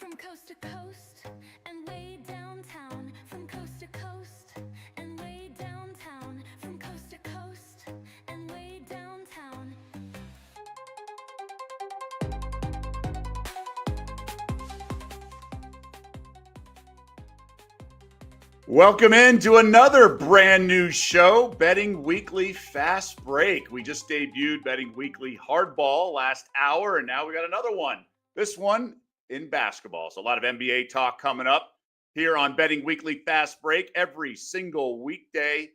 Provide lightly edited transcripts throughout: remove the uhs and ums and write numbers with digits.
From coast to coast and way downtown. From coast to coast and way downtown. From coast to coast and way downtown. Welcome into another brand new show, Betting Weekly Fast Break. We just debuted Betting Weekly Hardball last hour, and now we got another one. This one in basketball. So a lot of NBA talk coming up here on Betting Weekly Fast Break every single weekday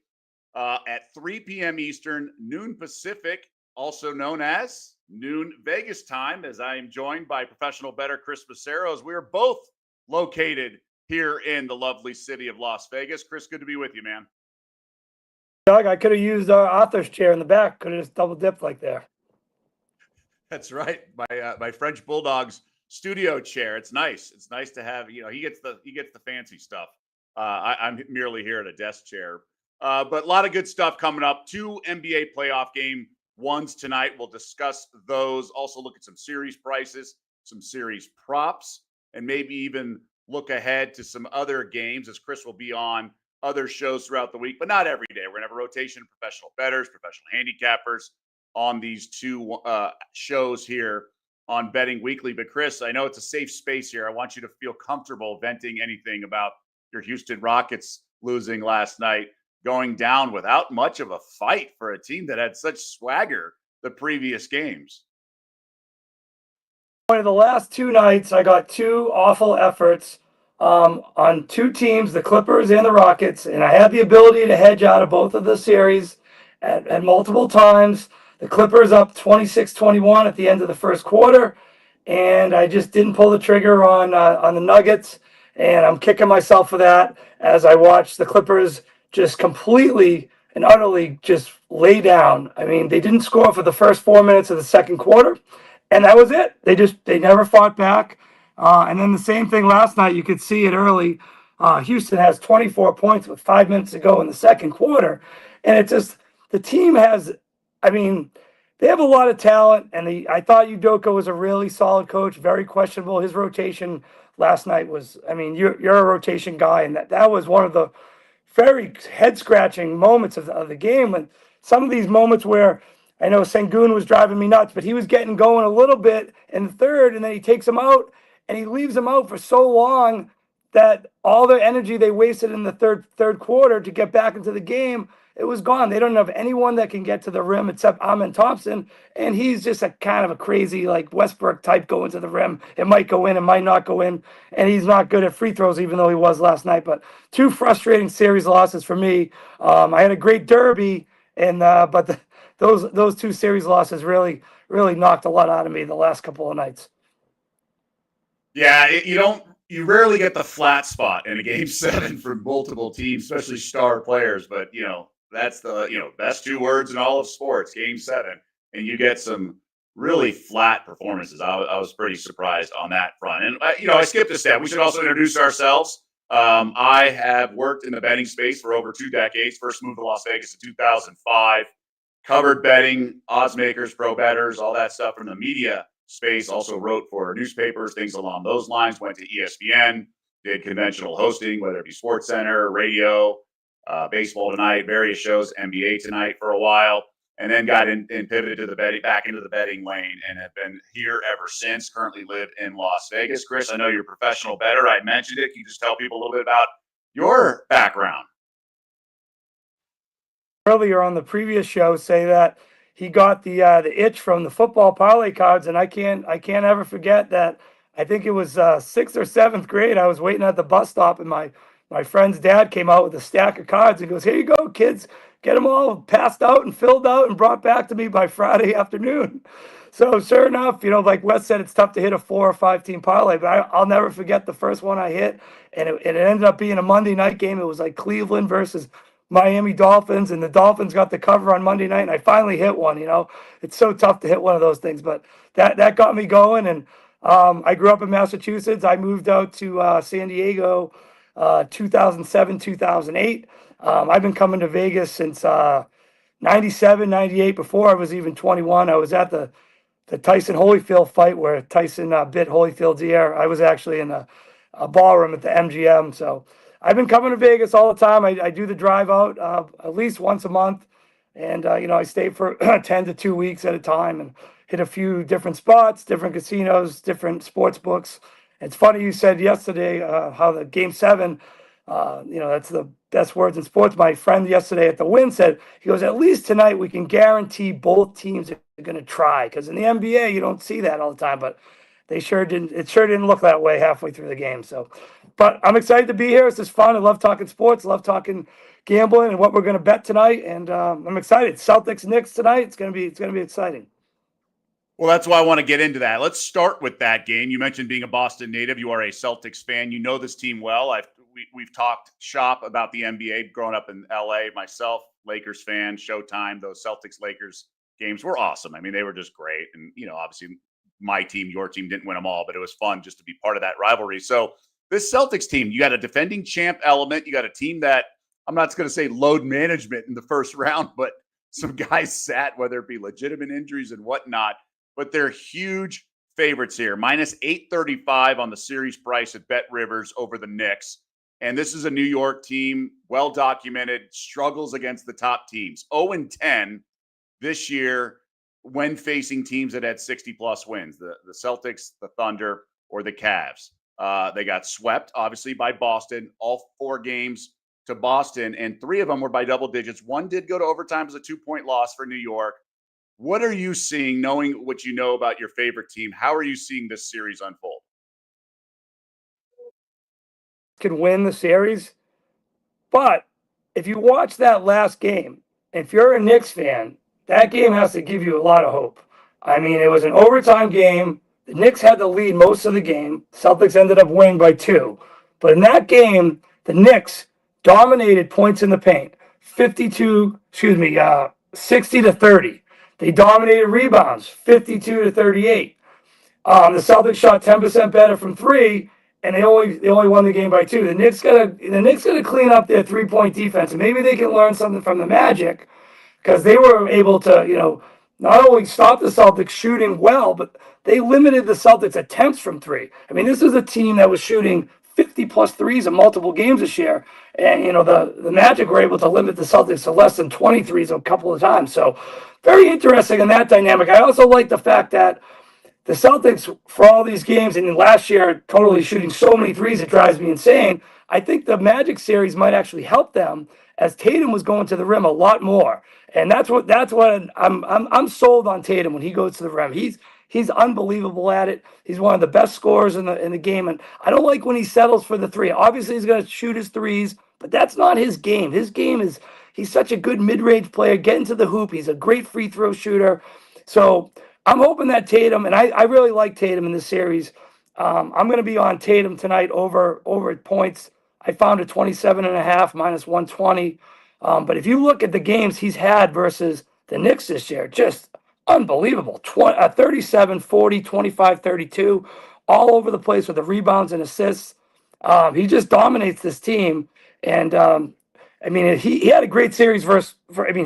at 3 p.m. Eastern, noon Pacific, also known as noon Vegas time, as I am joined by professional bettor Chris Macero, as we are both located here in the lovely city of Las Vegas. Chris, good to be with you, man. Doug, I could have used Arthur's chair in the back. Could have just double dipped like there. That's right. My French Bulldog's studio chair. It's nice. It's nice to have, he gets the fancy stuff. I'm merely here at a desk chair. But a lot of good stuff coming up. 2 NBA playoff game ones tonight. We'll discuss those. Also look at some series prices, some series props, and maybe even look ahead to some other games, as Chris will be on other shows throughout the week, but not every day. We're going to have a rotation of professional bettors, professional handicappers on these 2 shows here on Betting Weekly. But Chris, I know it's a safe space here. I want you to feel comfortable venting anything about your Houston Rockets losing last night, going down without much of a fight for a team that had such swagger the previous games. One of the last 2 nights, I got 2 awful efforts on 2 teams, the Clippers and the Rockets, and I had the ability to hedge out of both of the series at multiple times. The Clippers up 26-21 at the end of the first quarter, and I just didn't pull the trigger on the Nuggets, and I'm kicking myself for that as I watched the Clippers just completely and utterly just lay down. I mean, they didn't score for the first 4 minutes of the second quarter. And that was it. They never fought back. And then the same thing last night. You could see it early. Houston has 24 points with 5 minutes to go in the second quarter. And it just, the team has, I mean, they have a lot of talent. And I thought Udoka was a really solid coach, very questionable. His rotation last night was, I mean, you're a rotation guy. And that was one of the very head-scratching moments of the game. And some of these moments where, I know Sengun was driving me nuts, but he was getting going a little bit in the third, and then he takes him out, and he leaves him out for so long that all the energy they wasted in the third quarter to get back into the game, it was gone. They don't have anyone that can get to the rim except Amen Thompson, and he's just a kind of a crazy, like Westbrook type going to the rim. It might go in, it might not go in, and he's not good at free throws, even though he was last night. But 2 frustrating series losses for me. I had a great derby, and but those 2 series losses really knocked a lot out of me the last couple of nights. Yeah, you rarely get the flat spot in a game 7 from multiple teams, especially star players. But that's the best 2 words in all of sports, game 7, and you get some really flat performances. I was pretty surprised on that front. And I skipped a step. We should also introduce ourselves. I have worked in the betting space for over 2 decades. First moved to Las Vegas in 2005. Covered betting, odds makers, pro bettors, all that stuff from the media space. Also wrote for newspapers, things along those lines. Went to ESPN, did conventional hosting, whether it be Sports Center, radio, Baseball Tonight, various shows, NBA Tonight for a while, and then got in and pivoted to back into the betting lane, and have been here ever since. Currently live in Las Vegas. Chris, I know you're a professional bettor. I mentioned it. Can you just tell people a little bit about your background? Earlier on the previous show, say that he got the itch from the football parlay cards, and I can't ever forget that. I think it was 6th or 7th grade. I was waiting at the bus stop, and my friend's dad came out with a stack of cards and goes, "Here you go, kids. Get them all passed out and filled out and brought back to me by Friday afternoon." So sure enough, like Wes said, it's tough to hit a 4 or 5 team parlay, but I'll never forget the first one I hit, and it ended up being a Monday night game. It was like Cleveland versus Miami Dolphins, and the Dolphins got the cover on Monday night, and I finally hit one. It's so tough to hit one of those things, but that got me going. And I grew up in Massachusetts. I moved out to San Diego 2007, 2008. I've been coming to Vegas since 97, 98, before I was even 21. I was at the the Tyson Holyfield fight where Tyson bit Holyfield's ear. I was actually in a ballroom at the MGM. So I've been coming to Vegas all the time. I do the drive out at least once a month. And, I stay for 10 to 2 weeks at a time and hit a few different spots, different casinos, different sports books. It's funny you said yesterday how the game 7, that's the best words in sports. My friend yesterday at the Win said, he goes, at least tonight we can guarantee both teams are going to try. Because in the NBA, you don't see that all the time. But they sure didn't. It sure didn't look that way halfway through the game. So, but I'm excited to be here. It's just fun. I love talking sports. Love talking gambling and what we're going to bet tonight. And I'm excited. Celtics Knicks tonight. It's going to be exciting. Well, that's why I want to get into that. Let's start with that game. You mentioned being a Boston native. You are a Celtics fan. You know this team well. We've talked shop about the NBA growing up in LA. Myself, Lakers fan, Showtime. Those Celtics Lakers games were awesome. I mean, they were just great. And obviously, my team, your team didn't win them all, but it was fun just to be part of that rivalry. So this Celtics team, you got a defending champ element. You got a team that, I'm not going to say load management in the first round, but some guys sat, whether it be legitimate injuries and whatnot. But they're huge favorites here. Minus 835 on the series price at Bet Rivers over the Knicks. And this is a New York team, well documented, struggles against the top teams. 0-10 this year when facing teams that had 60-plus wins, the Celtics, the Thunder, or the Cavs. They got swept, obviously, by Boston, all 4 games to Boston, and 3 of them were by double digits. One did go to overtime as a 2-point loss for New York. What are you seeing, knowing what you know about your favorite team? How are you seeing this series unfold? Can win the series, but if you watch that last game, if you're a Knicks fan, that game has to give you a lot of hope. I mean, it was an overtime game. The Knicks had the lead most of the game. Celtics ended up winning by 2. But in that game, the Knicks dominated points in the paint. 60 to 30. They dominated rebounds, 52 to 38. The Celtics shot 10% better from 3, and they only won the game by 2. The Knicks gotta clean up their 3-point defense, and maybe they can learn something from the Magic, because they were able to not only stop the Celtics shooting well, but they limited the Celtics attempts from 3. I mean, this is a team that was shooting 50-plus threes in multiple games this year. And, the Magic were able to limit the Celtics to less than 20 threes a couple of times. So very interesting in that dynamic. I also like the fact that the Celtics, for all these games, and last year, totally shooting so many threes, it drives me insane. I think the Magic series might actually help them, as Tatum was going to the rim a lot more. And that's what I'm sold on Tatum when he goes to the rim. He's unbelievable at it. He's one of the best scorers in the game. And I don't like when he settles for the 3. Obviously, he's going to shoot his threes, but that's not his game. His game is, he's such a good mid-range player, getting to the hoop. He's a great free throw shooter. So I'm hoping that Tatum, and I really like Tatum in this series. I'm going to be on Tatum tonight over points. I found a 27.5 minus 120. But if you look at the games he's had versus the Knicks this year, just unbelievable. 37, 40, 25, 32, all over the place with the rebounds and assists. He just dominates this team. And I mean, he had a great series he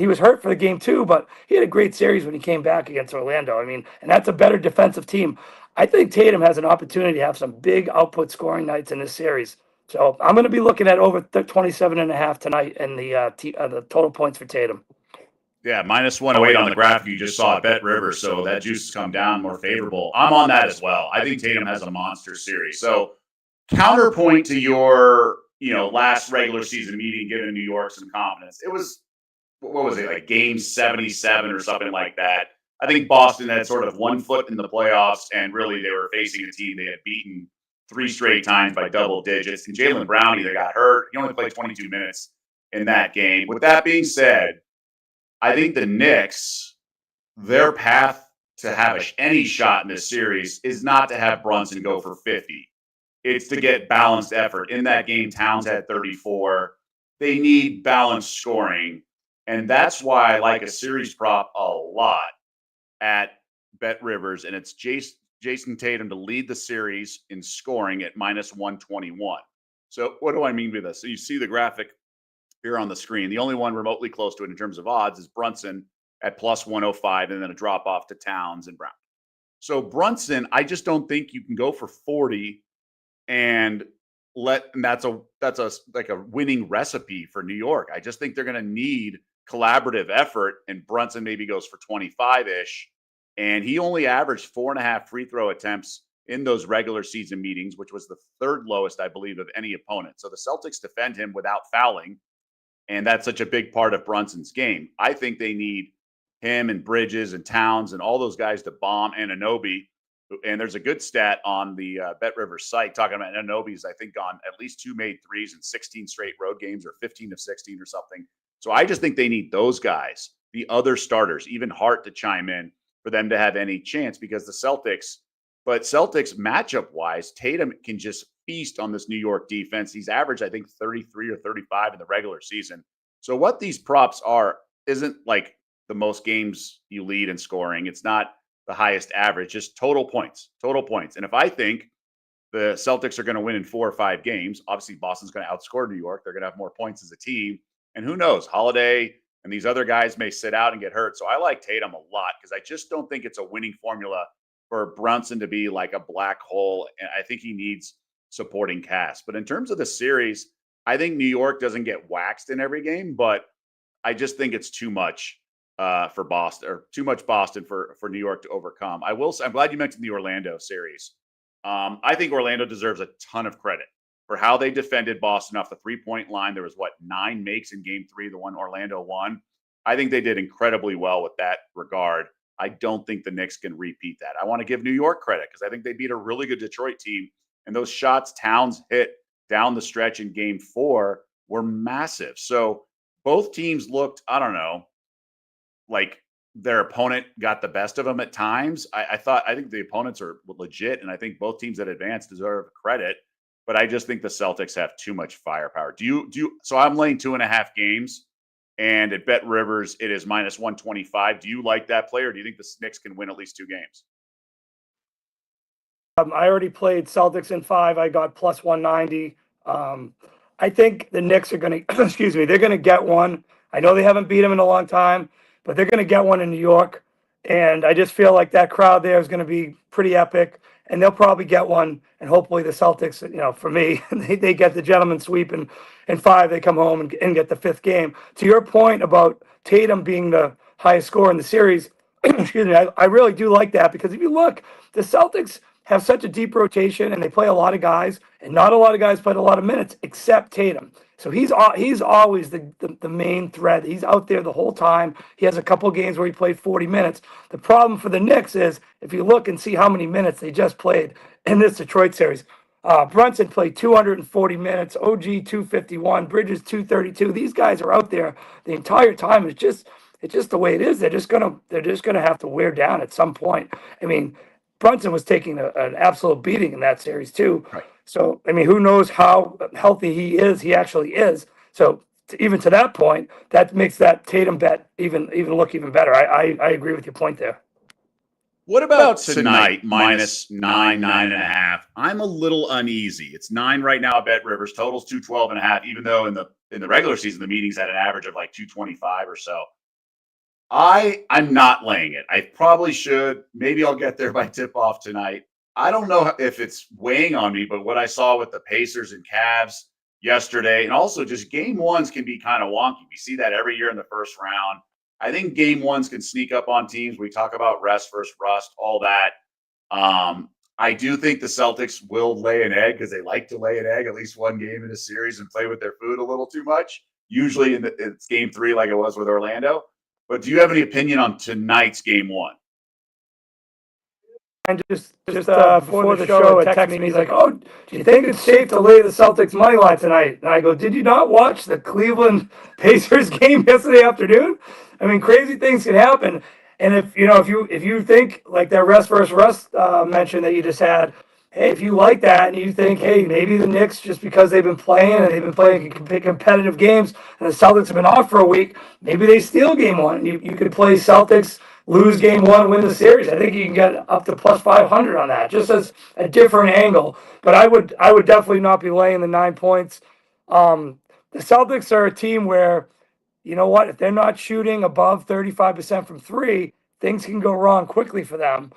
was hurt for the game too, but he had a great series when he came back against Orlando. I mean, and that's a better defensive team. I think Tatum has an opportunity to have some big output scoring nights in this series. So I'm going to be looking at over 27.5 tonight in the total points for Tatum. Yeah, minus 108 on the graphic you just saw at Bet Rivers, so that juice has come down more favorable. I'm on that as well. I think Tatum has a monster series. So counterpoint to your last regular season meeting, giving New York some confidence. It was, what was it, like game 77 or something like that. I think Boston had sort of 1 foot in the playoffs, and really they were facing a team they had beaten 3 straight times by double digits. And Jaylen Brown either got hurt. He only played 22 minutes in that game. With that being said, I think the Knicks, their path to have any shot in this series is not to have Brunson go for 50. It's to get balanced effort. In that game, Towns had 34. They need balanced scoring. And that's why I like a series prop a lot at Bet Rivers. And it's Jason Tatum to lead the series in scoring at minus 121. So what do I mean by this? So you see the graphic here on the screen. The only one remotely close to it in terms of odds is Brunson at plus 105, and then a drop off to Towns and Brown. So Brunson, I just don't think you can go for 40 and that's a like a winning recipe for New York. I just think they're going to need collaborative effort, and Brunson maybe goes for 25-ish, and he only averaged 4.5 free throw attempts in those regular season meetings, which was the third lowest, I believe, of any opponent. So the Celtics defend him without fouling, and that's such a big part of Brunson's game. I think they need him and Bridges and Towns and all those guys to bomb Anunoby. And there's a good stat on the Bet Rivers site talking about Anunoby's, I think, gone at least 2 made threes in 16 straight road games, or 15 of 16 or something. So I just think they need those guys, the other starters, even Hart, to chime in for them to have any chance, because the Celtics matchup wise, Tatum can just feast on this New York defense. He's averaged, I think, 33 or 35 in the regular season. So what these props are isn't like the most games you lead in scoring. It's not the highest average, just total points. And if I think the Celtics are going to win in 4 or 5 games, obviously Boston's going to outscore New York. They're going to have more points as a team. And who knows, Holiday and these other guys may sit out and get hurt. So I like Tatum a lot, because I just don't think it's a winning formula for Brunson to be like a black hole. And I think he needs supporting cast. But in terms of the series, I think New York doesn't get waxed in every game, but I just think it's too much for Boston, or too much Boston for New York to overcome. I'm glad you mentioned the Orlando series. I think Orlando deserves a ton of credit for how they defended Boston off the 3-point line. There was 9 makes in game 3, the one Orlando won. I think they did incredibly well with that regard. I don't think the Knicks can repeat that. I want to give New York credit, because I think they beat a really good Detroit team. And those shots Towns hit down the stretch in game 4 were massive. So both teams looked, I don't know, like their opponent got the best of them at times. I think the opponents are legit, and I think both teams that advanced deserve credit. But I just think the Celtics have too much firepower. So I'm laying 2.5 games, and at Bet Rivers it is -125. Do you like that play, or do you think the Knicks can win at least 2 games? I already played Celtics in 5. I got plus 190. I think the Knicks are going to, excuse me, they're going to get one. I know they haven't beat them in a long time, but they're going to get one in New York. And I just feel like that crowd there is going to be pretty epic, and they'll probably get one. And hopefully the Celtics, for me, they get the gentleman's sweep, and in 5, they come home and get the 5th game. To your point about Tatum being the highest scorer in the series, excuse me, I really do like that, because if you look, the Celtics have such a deep rotation, and they play a lot of guys, and not a lot of guys played a lot of minutes except Tatum. So he's always the main thread. He's out there the whole time. He has a couple of games where he played 40 minutes. The problem for the Knicks is, if you look and see how many minutes they just played in this Detroit series, Brunson played 240 minutes, OG 251, Bridges 232. These guys are out there the entire time. It's just the way it is. They're just gonna have to wear down at some point. I mean, Brunson was taking an absolute beating in that series too. Right. So, I mean, who knows how healthy he is? He actually is. So, even to that point, that makes that Tatum bet even look even better. I agree with your point there. What about tonight? -9, 9.5. I'm a little uneasy. It's 9 right now at Bet Rivers. Totals 212.5. Even though in the regular season the meetings had an average of like 225 or so. I'm not laying it. I probably should. Maybe I'll get there by tip off tonight. I don't know if it's weighing on me, but what I saw with the Pacers and Cavs yesterday, and also just game ones can be kind of wonky. We see that every year in the first round. I think game ones can sneak up on teams. We talk about rest versus rust, all that. I do think the Celtics will lay an egg, because they like to lay an egg at least one game in a series and play with their food a little too much. Usually it's game 3 like it was with Orlando. But do you have any opinion on tonight's game 1? And just before the show, it texted me. He's like, "Oh, do you think it's safe to lay the Celtics money line tonight?" And I go, "Did you not watch the Cleveland Pacers game yesterday afternoon? I mean, crazy things can happen." And if you think like that rest versus rust mention that you just had, hey, if you like that and you think, hey, maybe the Knicks, just because they've been playing competitive games, and the Celtics have been off for a week, maybe they steal game 1. You could play Celtics, lose game 1, win the series. I think you can get up to plus 500 on that, just as a different angle. But I would definitely not be laying the 9 points. The Celtics are a team where, you know what, if they're not shooting above 35% from 3, things can go wrong quickly for them.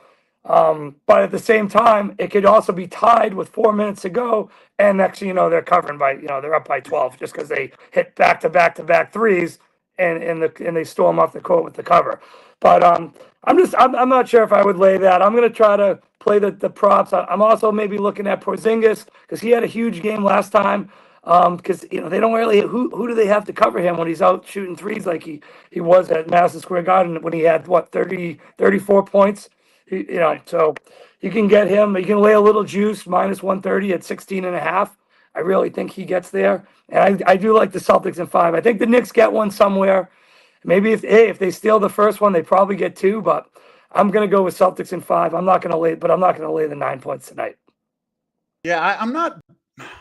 But at the same time, it could also be tied with 4 minutes to go, and next thing you know, they're covering by, they're up by 12 just because they hit back to back to back threes, and they storm off the court with the cover. But I'm not sure if I would lay that. I'm gonna try to play the props. I'm also maybe looking at Porzingis because he had a huge game last time. Because they don't really who do they have to cover him when he's out shooting threes like he was at Madison Square Garden when he had what 34 points. Right. So you can get him. You can lay a little juice minus 130 at 16.5. I really think he gets there, and I do like the Celtics in 5. I think the Knicks get one somewhere. Maybe if they steal the first one, they probably get 2. But I'm gonna go with Celtics in 5. I'm not gonna lay the 9 points tonight. Yeah, I'm not.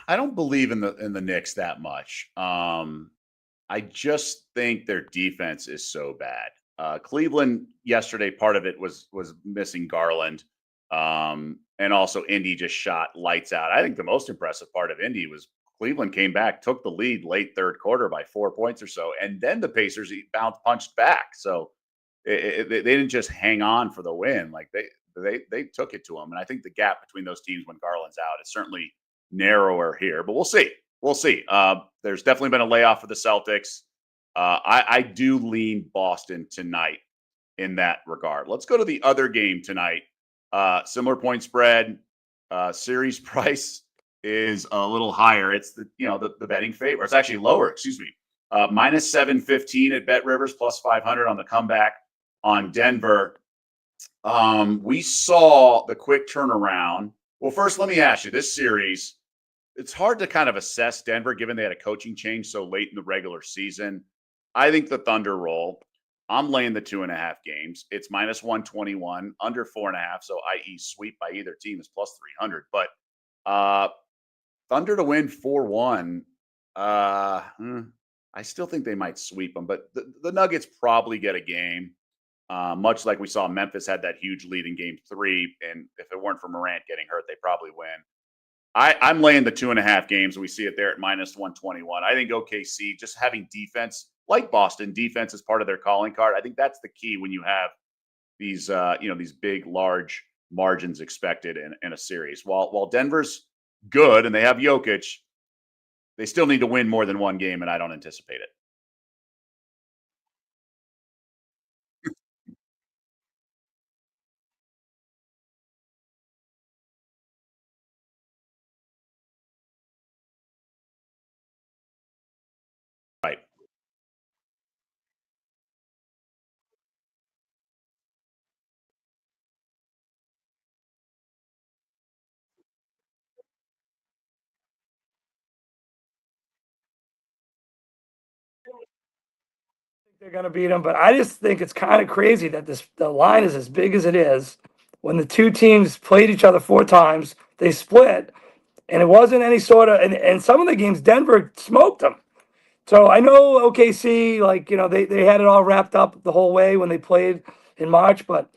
I don't believe in the Knicks that much. I just think their defense is so bad. Cleveland yesterday, part of it was missing Garland, and also Indy just shot lights out. I think the most impressive part of Indy was Cleveland came back, took the lead late third quarter by 4 points or so, and then the Pacers punched back. So they didn't just hang on for the win; like they took it to them. And I think the gap between those teams when Garland's out is certainly narrower here, but we'll see. We'll see. There's definitely been a layoff for the Celtics. I do lean Boston tonight in that regard. Let's go to the other game tonight. Similar point spread. Series price is a little higher. It's the betting favor. It's actually lower. Excuse me. Minus 715 at Bet Rivers, plus 500 on the comeback on Denver. We saw the quick turnaround. Well, first, let me ask you this series. It's hard to kind of assess Denver given they had a coaching change so late in the regular season. I think the Thunder roll. I'm laying the 2.5 games. It's minus 121, under 4.5. So, i.e., sweep by either team is plus 300. But Thunder to win 4-1. I still think they might sweep them, but the Nuggets probably get a game. Much like we saw Memphis had that huge lead in game 3. And if it weren't for Morant getting hurt, they probably win. I'm laying the 2.5 games. We see it there at minus 121. I think OKC just having defense, like Boston, defense is part of their calling card. I think that's the key when you have these, these big, large margins expected in a series. While Denver's good and they have Jokic, they still need to win more than one game, and I don't anticipate it. Right. They're going to beat them, but I just think it's kind of crazy that the line is as big as it is. When the two teams played each other 4 times, they split, and it wasn't any sort of. And some of the games, Denver smoked them. So I know OKC, like they had it all wrapped up the whole way when they played in March, but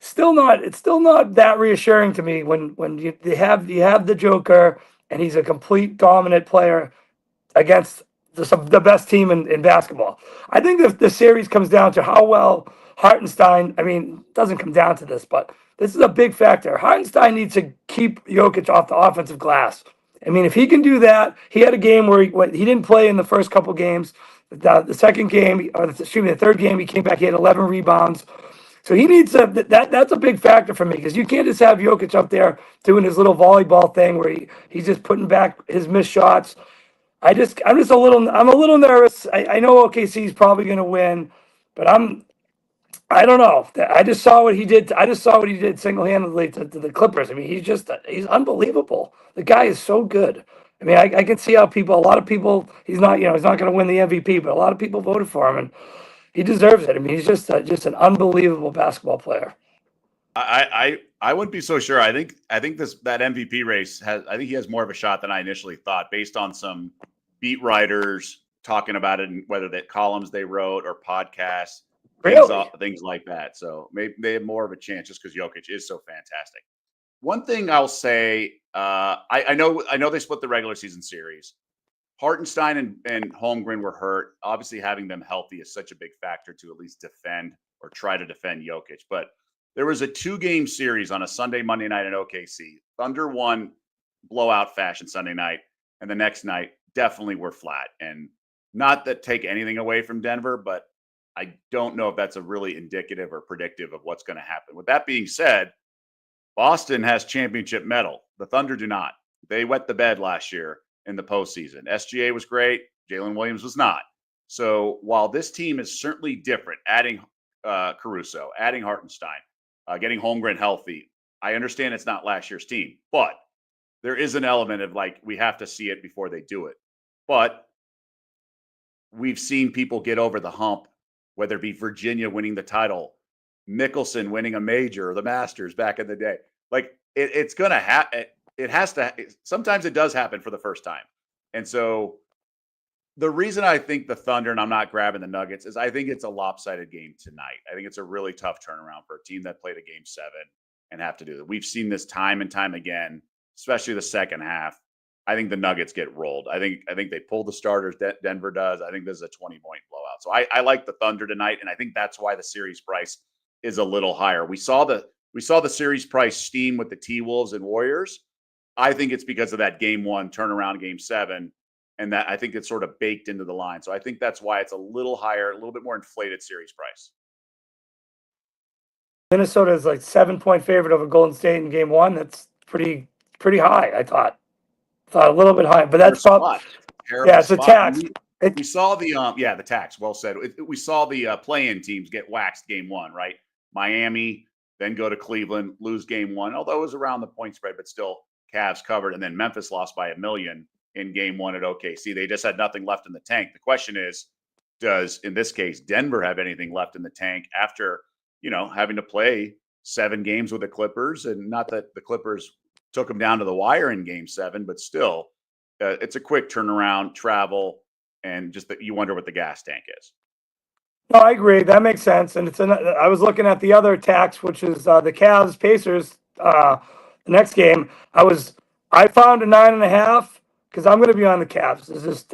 still not. It's still not that reassuring to me when you have the Joker and he's a complete dominant player against the best team in basketball. I think the series comes down to how well Hartenstein. I mean, it doesn't come down to this, but this is a big factor. Hartenstein needs to keep Jokic off the offensive glass. I mean, if he can do that, he had a game where he didn't play in the first couple games. The second game, or excuse me, the third game, he came back. He had 11 rebounds. So he needs that's a big factor for me because you can't just have Jokic up there doing his little volleyball thing where he's just putting back his missed shots. I'm a little nervous. I know OKC is probably going to win, but I don't know. I just saw what he did. I just saw what he did single handedly to the Clippers. I mean, he's unbelievable. The guy is so good. I mean, I can see how a lot of people, he's not going to win the MVP, but a lot of people voted for him, and he deserves it. I mean, he's just an unbelievable basketball player. I wouldn't be so sure. I think that MVP race has. I think he has more of a shot than I initially thought, based on some beat writers talking about it and whether that columns they wrote or podcasts, Really? things like that. So maybe they have more of a chance just because Jokic is so fantastic. One thing I'll say, I know they split the regular season series. Hartenstein and Holmgren were hurt. Obviously, having them healthy is such a big factor to at least defend or try to defend Jokic. But There was a 2-game series on a Sunday, Monday night in OKC. Thunder won blowout fashion Sunday night, and the next night definitely were flat. And not that take anything away from Denver, but I don't know if that's a really indicative or predictive of what's going to happen. With that being said, Boston has championship metal. The Thunder do not. They wet the bed last year in the postseason. SGA was great. Jalen Williams was not. So while this team is certainly different, adding Caruso, adding Hartenstein, getting Holmgren healthy, I understand it's not last year's team, but there is an element of like, we have to see it before they do it. But we've seen people get over the hump, whether it be Virginia winning the title, Mickelson winning a major or the Masters back in the day. Like it's going to happen. It has to. Sometimes it does happen for the first time. And so the reason I think the Thunder, and I'm not grabbing the Nuggets, is I think it's a lopsided game tonight. I think it's a really tough turnaround for a team that played a game 7 and have to do it. We've seen this time and time again, especially the second half. I think the Nuggets get rolled. I think they pull the starters. Denver does. I think this is a 20-point blowout. So I like the Thunder tonight, and I think that's why the series price is a little higher. We saw the series price steam with the T-Wolves and Warriors. I think it's because of that game 1 turnaround, game 7, and that I think it's sort of baked into the line. So I think that's why it's a little higher, a little bit more inflated series price. Minnesota is like 7-point favorite over Golden State in game 1. That's pretty high, I thought. A little bit high, but that's probably it's a tax. We saw the tax. Well said. We saw the play-in teams get waxed game 1, right? Miami, then go to Cleveland, lose game 1, although it was around the point spread, but still Cavs covered, and then Memphis lost by 1 million in game 1 at OKC. They just had nothing left in the tank. The question is, does in this case Denver have anything left in the tank after having to play 7 games with the Clippers? And not that the Clippers took them down to the wire in game 7, but still, it's a quick turnaround, travel, and just that you wonder what the gas tank is. No, I agree. That makes sense. And I was looking at the other tax, which is the Cavs Pacers. The next game, I found a 9.5 because I'm going to be on the Cavs. It's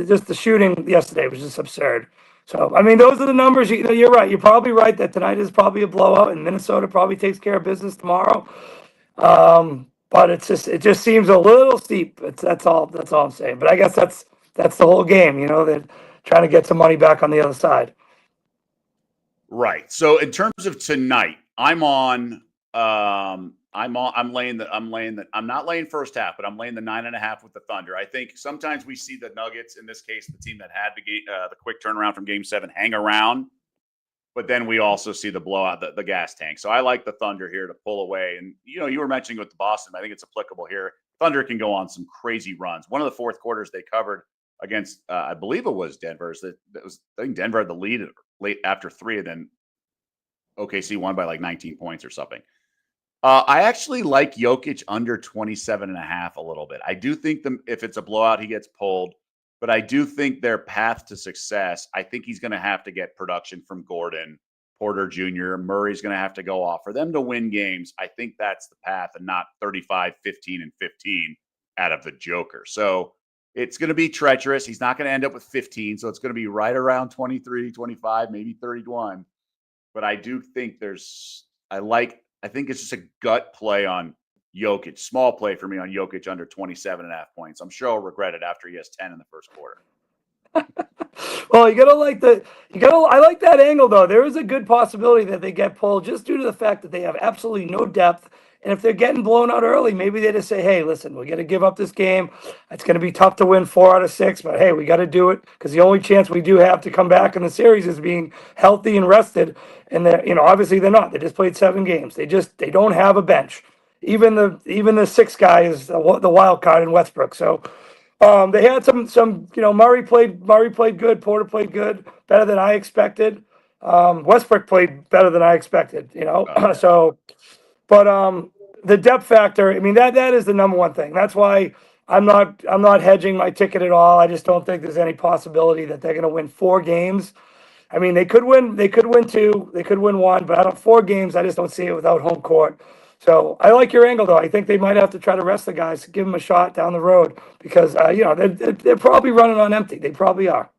just the shooting yesterday was just absurd. So those are the numbers. You're right. You're probably right that tonight is probably a blowout, and Minnesota probably takes care of business tomorrow. But it just seems a little steep. That's all I'm saying. But I guess that's the whole game. They're trying to get some money back on the other side. Right. So in terms of tonight, I'm not laying first half, but I'm laying the 9.5 with the Thunder. I think sometimes we see the Nuggets, in this case, the team that had the quick turnaround from game 7, hang around. But then we also see the blowout, the gas tank. So I like the Thunder here to pull away. And, you were mentioning with the Boston, I think it's applicable here. Thunder can go on some crazy runs. One of the fourth quarters they covered against, I believe it was Denver. I think Denver had the lead late after 3, and then OKC won by like 19 points or something. I actually like Jokic under 27.5 a little bit. I do think if it's a blowout, he gets pulled. But I do think their path to success, I think he's going to have to get production from Gordon, Porter Jr., Murray's going to have to go off. For them to win games, I think that's the path, and not 35, 15, and 15 out of the Joker. So it's going to be treacherous. He's not going to end up with 15, so it's going to be right around 23, 25, maybe 31. But I do think I think it's just a gut play on Jokic, small play for me on Jokic under 27.5 points. I'm sure I'll regret it after he has 10 in the first quarter. Well, I like that angle though. There is a good possibility that they get pulled just due to the fact that they have absolutely no depth. And if they're getting blown out early, maybe they just say, hey, listen, we got to give up this game. It's going to be tough to win 4 out of 6, but hey, we got to do it because the only chance we do have to come back in the series is being healthy and rested. And obviously they're not. They just played 7 games. They don't have a bench. Even the 6th guy is the wild card in Westbrook. So they had some. Murray played good. Porter played good, better than I expected. Westbrook played better than I expected. So, but the depth factor. That is the number one thing. That's why I'm not hedging my ticket at all. I just don't think there's any possibility that they're going to win 4 games. They could win 2, they could win 1, but out of 4 games, I just don't see it without home court. So I like your angle, though. I think they might have to try to rest the guys, give them a shot down the road because, they're probably running on empty. They probably are.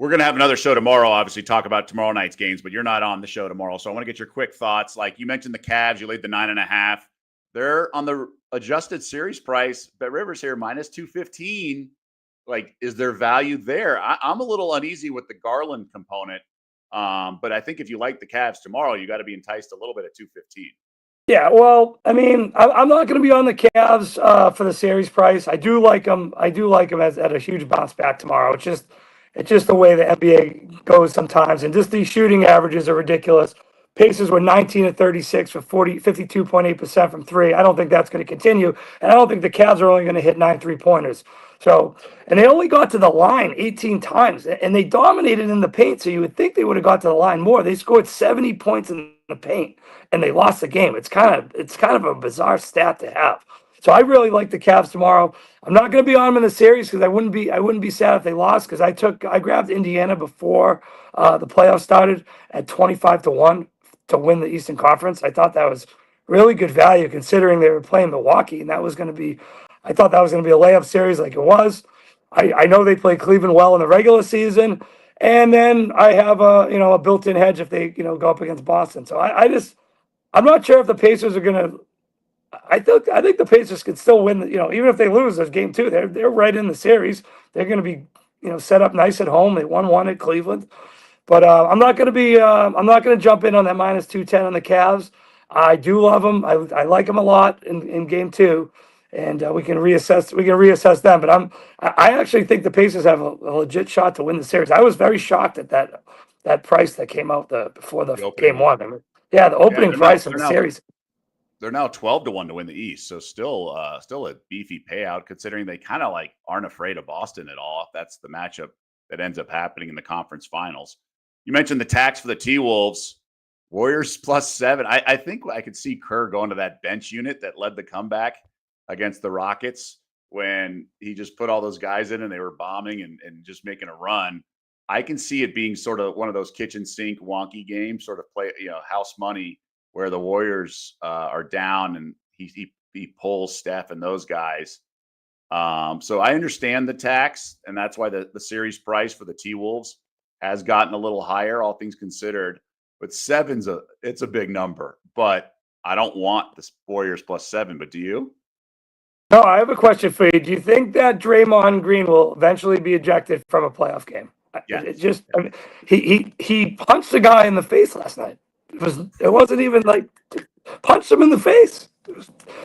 We're going to have another show tomorrow, obviously, talk about tomorrow night's games, but you're not on the show tomorrow. So I want to get your quick thoughts. Like you mentioned the Cavs, you laid the 9.5. They're on the adjusted series price. Bet Rivers here, minus 215. Like, is there value there? I'm a little uneasy with the Garland component. But I think if you like the Cavs tomorrow, you got to be enticed a little bit at 215. Yeah, well, I mean, I'm not going to be on the Cavs for the series price. I do like them. I do like them as at a huge bounce back tomorrow. It's just the way the NBA goes sometimes, and just these shooting averages are ridiculous. Pacers were 19 of 36 with 52.8% from three. I don't think that's going to continue, and I don't think the Cavs are only going to hit 9 3-pointers. So, and they only got to the line 18 times, and they dominated in the paint. So you would think they would have got to the line more. They scored 70 points in the paint, and they lost the game. It's kind of a bizarre stat to have. So I really like the Cavs tomorrow. I'm not going to be on them in the series because I wouldn't be sad if they lost, because I grabbed Indiana before the playoffs started at 25-1 to win the Eastern Conference. I thought that was really good value considering they were playing Milwaukee, and I thought that was going to be a layup series like it was. I know they played Cleveland well in the regular season, and then I have a built-in hedge if they go up against Boston. So I'm not sure if the Pacers are going to. I think the Pacers could still win. Even if they lose this game too, they're right in the series. They're going to be set up nice at home. They won one at Cleveland, but I'm not going to be. I'm not going to jump in on that minus 210 on the Cavs. I do love them. I like them a lot in game two, and we can reassess. We can reassess them. But I actually think the Pacers have a legit shot to win the series. I was very shocked at that price that came out before the game one. I mean, yeah, the opening price of the series. They're now 12-1 to win the East. So still a beefy payout considering they kind of like aren't afraid of Boston at all. If that's the matchup that ends up happening in the conference finals. You mentioned the tax for the T-Wolves. Warriors +7. I think I could see Kerr going to that bench unit that led the comeback against the Rockets when he just put all those guys in and they were bombing and just making a run. I can see it being sort of one of those kitchen sink wonky games, sort of play, house money, where the Warriors are down and he pulls Steph and those guys. So I understand the tax, and that's why the series price for the T-Wolves has gotten a little higher, all things considered. But it's a big number. But I don't want the Warriors +7. But do you? No, I have a question for you. Do you think that Draymond Green will eventually be ejected from a playoff game? Yeah. I mean, he punched a guy in the face last night. It wasn't even like punched him in the face.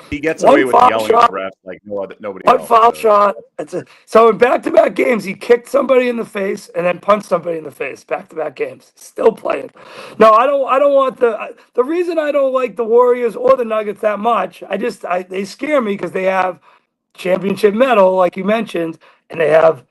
He gets away with yelling at the refs like nobody else. One foul shot. So in back-to-back games, he kicked somebody in the face and then punched somebody in the face. Back-to-back games, still playing. No, I don't want the reason I don't like the Warriors or the Nuggets that much. They scare me because they have championship medal, like you mentioned, and they have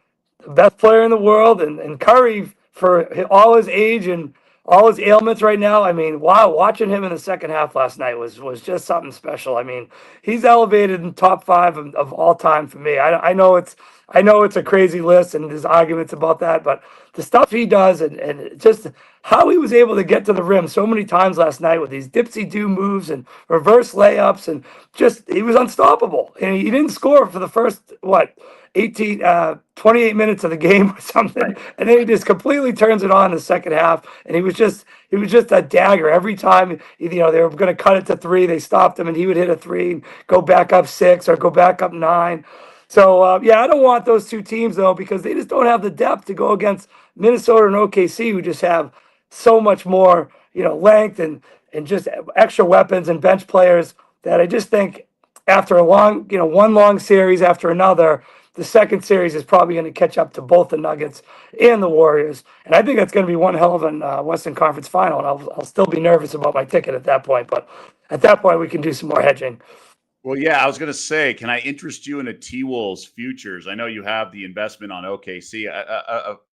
the best player in the world, and Curry, for all his age and all his ailments right now. I mean, wow, watching him in the second half last night was just something special. I mean, he's elevated in top 5 of all time for me. I know it's a crazy list and there's arguments about that, but the stuff he does and just how he was able to get to the rim so many times last night with these dipsy-do moves and reverse layups, and just he was unstoppable. And he didn't score for the first 28 minutes of the game or something, right. And then he just completely turns it on in the second half, and he was just a dagger every time. They were going to cut it to 3, they stopped him, and he would hit a 3 and go back up 6 or go back up 9. So I don't want those two teams though, because they just don't have the depth to go against Minnesota and OKC, who just have so much more length and just extra weapons and bench players, that I just think after a long one long series after another, the second series is probably going to catch up to both the Nuggets and the Warriors. And I think that's going to be one hell of a Western Conference final. And I'll still be nervous about my ticket at that point. But at that point, we can do some more hedging. Well, yeah, I was going to say, can I interest you in a T-Wolves futures? I know you have the investment on OKC.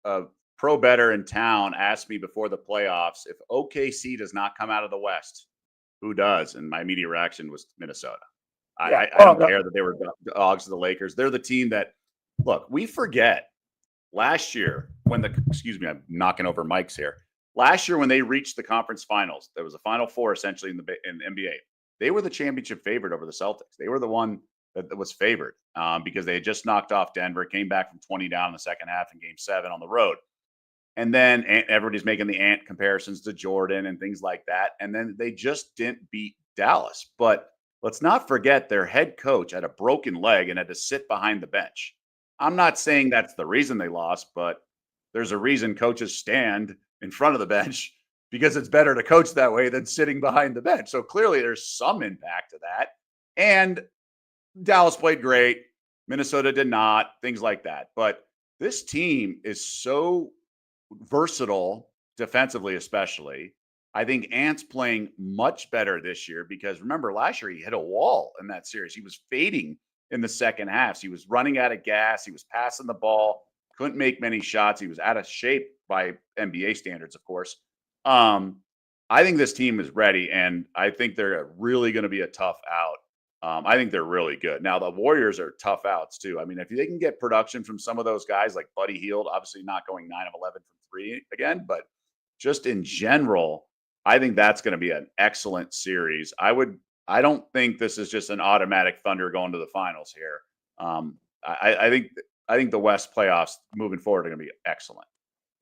A pro bettor in town asked me before the playoffs, if OKC does not come out of the West, who does? And my immediate reaction was Minnesota. I don't care that they were dogs of the Lakers. They're the team that, look, we forget last year when I'm knocking over mics here. Last year when they reached the conference finals, there was a Final Four essentially in the NBA. They were the championship favorite over the Celtics. They were the one that was favored because they had just knocked off Denver, came back from 20 down in the second half in Game 7 on the road. And then everybody's making the Ant comparisons to Jordan and things like that. And then they just didn't beat Dallas. But let's not forget their head coach had a broken leg and had to sit behind the bench. I'm not saying that's the reason they lost, but there's a reason coaches stand in front of the bench because it's better to coach that way than sitting behind the bench. So clearly there's some impact to that. And Dallas played great. Minnesota did not, things like that. But this team is so versatile defensively, especially. I think Ant's playing much better this year because remember last year he hit a wall in that series. He was fading in the second half. He was running out of gas. He was passing the ball, couldn't make many shots. He was out of shape by NBA standards, of course. I think this team is ready, and I think they're really going to be a tough out. I think they're really good. Now, the Warriors are tough outs, too. I mean, if they can get production from some of those guys like Buddy Hield, obviously not going 9 of 11 from 3 again, but just in general, I think that's going to be an excellent series. I don't think this is just an automatic Thunder going to the finals here. I think the West playoffs moving forward are going to be excellent.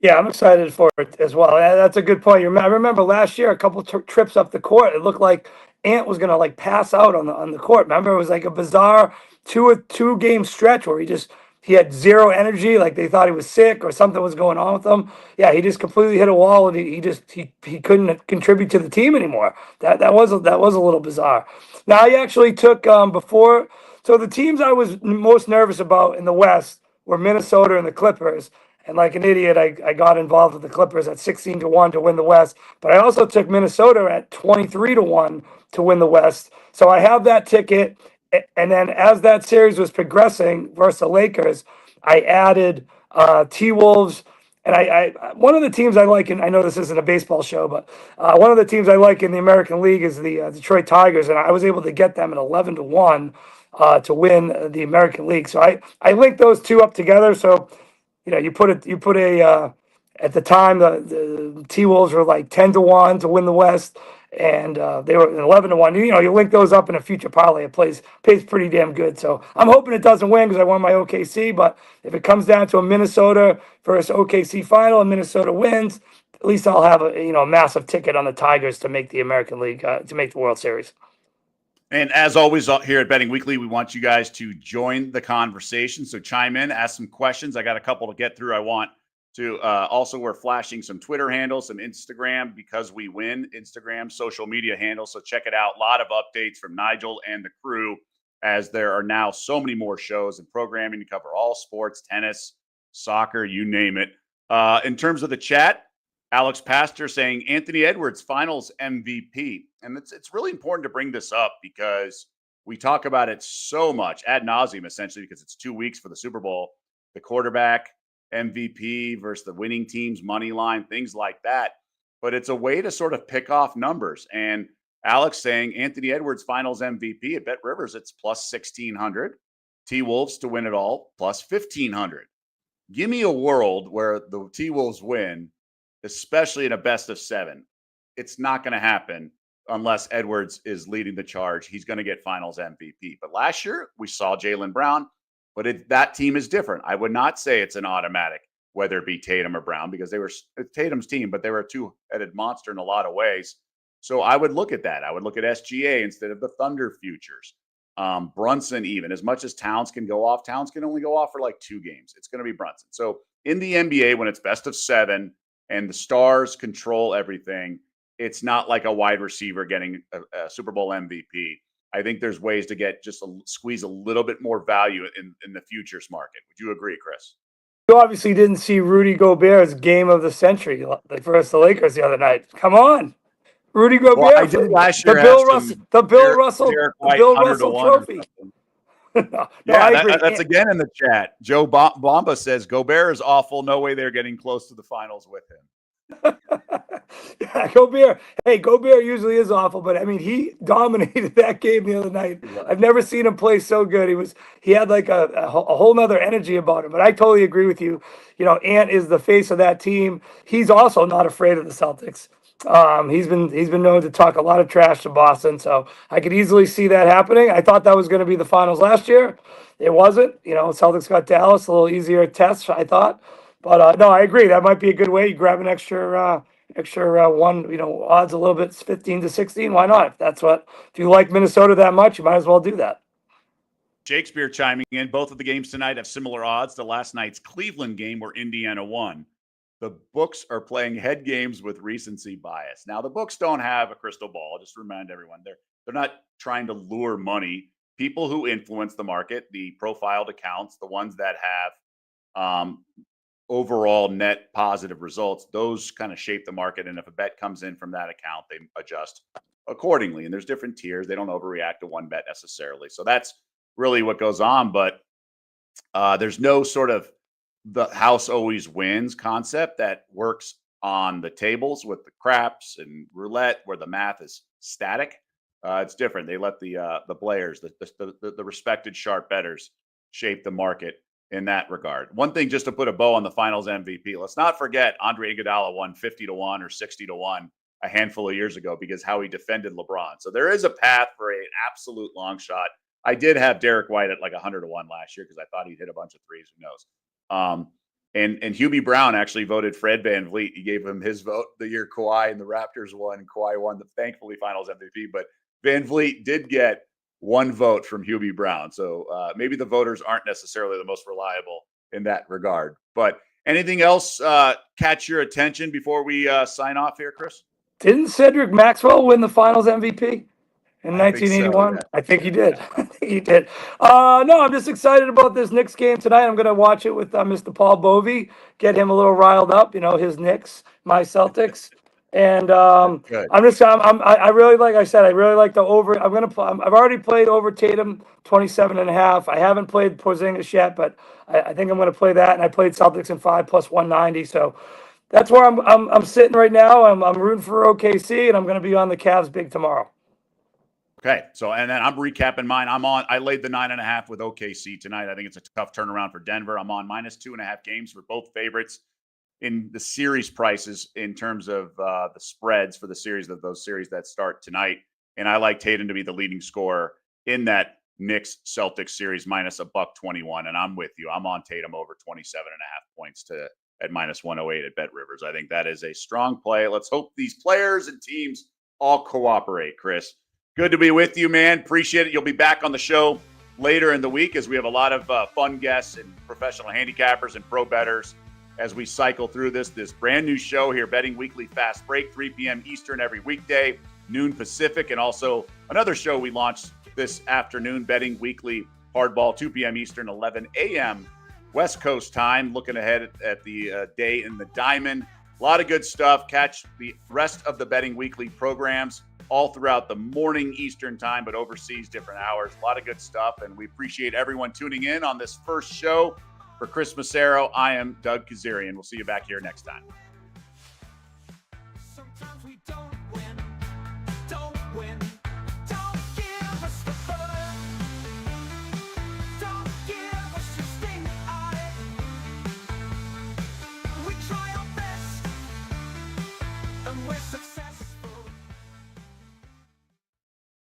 Yeah, I'm excited for it as well. That's a good point. I remember last year, a couple trips up the court, it looked like Ant was gonna like pass out on the court. Remember, it was like a bizarre two game stretch where he had zero energy, like they thought he was sick or something was going on with him. Yeah, he just completely hit a wall and he couldn't contribute to the team anymore. That was a little bizarre. Now I actually took before. So the teams I was most nervous about in the West were Minnesota and the Clippers. And like an idiot, I got involved with the Clippers at 16-1 to win the West. But I also took Minnesota at 23-1 to win the West. So I have that ticket. And then as that series was progressing versus the Lakers, I added T-Wolves. And I one of the teams I like, and I know this isn't a baseball show, but one of the teams I like in the American League is the Detroit Tigers. And I was able to get them at 11-1 to win the American League. So I linked those two up together. So you put a at the time the T-Wolves were like 10-1 to win the West, and they were 11-1. You link those up in a future parlay. It pays pretty damn good. So I'm hoping it doesn't win because I won my OKC. But if it comes down to a Minnesota versus OKC final and Minnesota wins, at least I'll have a massive ticket on the Tigers to make the American League to make the World Series. And as always, here at Betting Weekly, we want you guys to join the conversation. So chime in, ask some questions. I got a couple to get through. I want to also, we're flashing some Twitter handles, some Instagram, because we win Instagram social media handles. So check it out. A lot of updates from Nigel and the crew, as there are now so many more shows and programming to cover all sports, tennis, soccer, you name it. In terms of the chat, Alex Pastor saying Anthony Edwards finals MVP. And it's really important to bring this up because we talk about it so much ad nauseum, essentially, because it's 2 weeks for the Super Bowl, the quarterback MVP versus the winning team's money line, things like that. But it's a way to sort of pick off numbers. And Alex saying Anthony Edwards finals MVP at Bet Rivers, it's plus 1,600. T-Wolves to win it all, plus 1,500. Give me a world where the T-Wolves win, especially in a best of 7. It's not going to happen unless Edwards is leading the charge. He's going to get finals MVP. But last year, we saw Jaylen Brown, but that team is different. I would not say it's an automatic, whether it be Tatum or Brown, because they were Tatum's team, but they were a two-headed monster in a lot of ways. So I would look at that. I would look at SGA instead of the Thunder futures. Brunson, even as much as Towns can go off, Towns can only go off for like 2 games. It's going to be Brunson. So in the NBA, when it's best of 7 and the stars control everything, it's not like a wide receiver getting a Super Bowl MVP. I think there's ways to squeeze a little bit more value in the futures market. Would you agree, Chris? You obviously didn't see Rudy Gobert's game of the century versus the Lakers the other night. Come on. Rudy Gobert. Well, I did last year. The Bill Russell trophy. No, I agree. That's again in the chat. Joe Bomba says Gobert is awful. No way they're getting close to the finals with him. Yeah, Gobert. Hey, Gobert usually is awful, but I mean, he dominated that game the other night. I've never seen him play so good. He had like a whole nother energy about him. But I totally agree with you. Ant is the face of that team. He's also not afraid of the Celtics. He's been known to talk a lot of trash to Boston, so I could easily see that happening. I thought that was going to be the finals last year. It wasn't. Celtics got Dallas, a little easier test, I thought. But no, I agree. That might be a good way. You grab an extra one, odds a little bit, 15 to 16. Why not? If you like Minnesota that much, you might as well do that. Shakespeare chiming in. Both of the games tonight have similar odds to last night's Cleveland game where Indiana won. The books are playing head games with recency bias. Now, the books don't have a crystal ball. I'll just remind everyone they're not trying to lure money. People who influence the market, the profiled accounts, the ones that have overall net positive results, those kind of shape the market. And if a bet comes in from that account, they adjust accordingly. And there's different tiers. They don't overreact to one bet necessarily. So that's really what goes on. But there's no sort of the house always wins concept that works on the tables with the craps and roulette where the math is static. It's different. They let the players, the respected sharp bettors shape the market in that regard. One thing just to put a bow on the finals MVP, let's not forget Andre Iguodala won 50-1 or 60-1 a handful of years ago because how he defended LeBron. So there is a path for an absolute long shot. I did have Derek White at like 100-1 last year because I thought he'd hit a bunch of threes. Who knows? And Hubie Brown actually voted Fred VanVleet. He gave him his vote the year Kawhi and the Raptors won, and Kawhi won the thankfully finals MVP. But VanVleet did get one vote from Hubie Brown. So maybe the voters aren't necessarily the most reliable in that regard. But anything else catch your attention before we sign off here, Chris? Didn't Cedric Maxwell win the finals MVP? In I think so, 1981? yeah. I think he did. I think he did. No, I'm just excited about this Knicks game tonight. I'm going to watch it with Mr. Paul Bovey, get him a little riled up. His Knicks, my Celtics. And Good. I really like I said, I really like the over. I've already played over Tatum 27.5. I haven't played Porzingis yet, but I think I'm going to play that. And I played Celtics in 5 plus 190. So that's where I'm sitting right now. I'm rooting for OKC, and I'm going to be on the Cavs big tomorrow. Okay, so and then I'm recapping mine. I laid the 9.5 with OKC tonight. I think it's a tough turnaround for Denver. I'm on -2.5 games for both favorites in the series prices in terms of the spreads for the series of those series that start tonight. And I like Tatum to be the leading scorer in that Knicks Celtics series -121. And I'm with you. I'm on Tatum over 27.5 points at -108 at Bet Rivers. I think that is a strong play. Let's hope these players and teams all cooperate, Chris. Good to be with you, man. Appreciate it. You'll be back on the show later in the week as we have a lot of fun guests and professional handicappers and pro bettors as we cycle through this brand new show here, Betting Weekly Fast Break, 3 p.m. Eastern every weekday, noon Pacific, and also another show we launched this afternoon, Betting Weekly Hardball, 2 p.m. Eastern, 11 a.m. West Coast time, looking ahead at the day in the diamond. A lot of good stuff. Catch the rest of the Betting Weekly programs all throughout the morning Eastern time, but overseas different hours. A lot of good stuff, and we appreciate everyone tuning in on this first show. For Chris Macero, I am Doug Kezirian. We'll see you back here next time. Sometimes we don't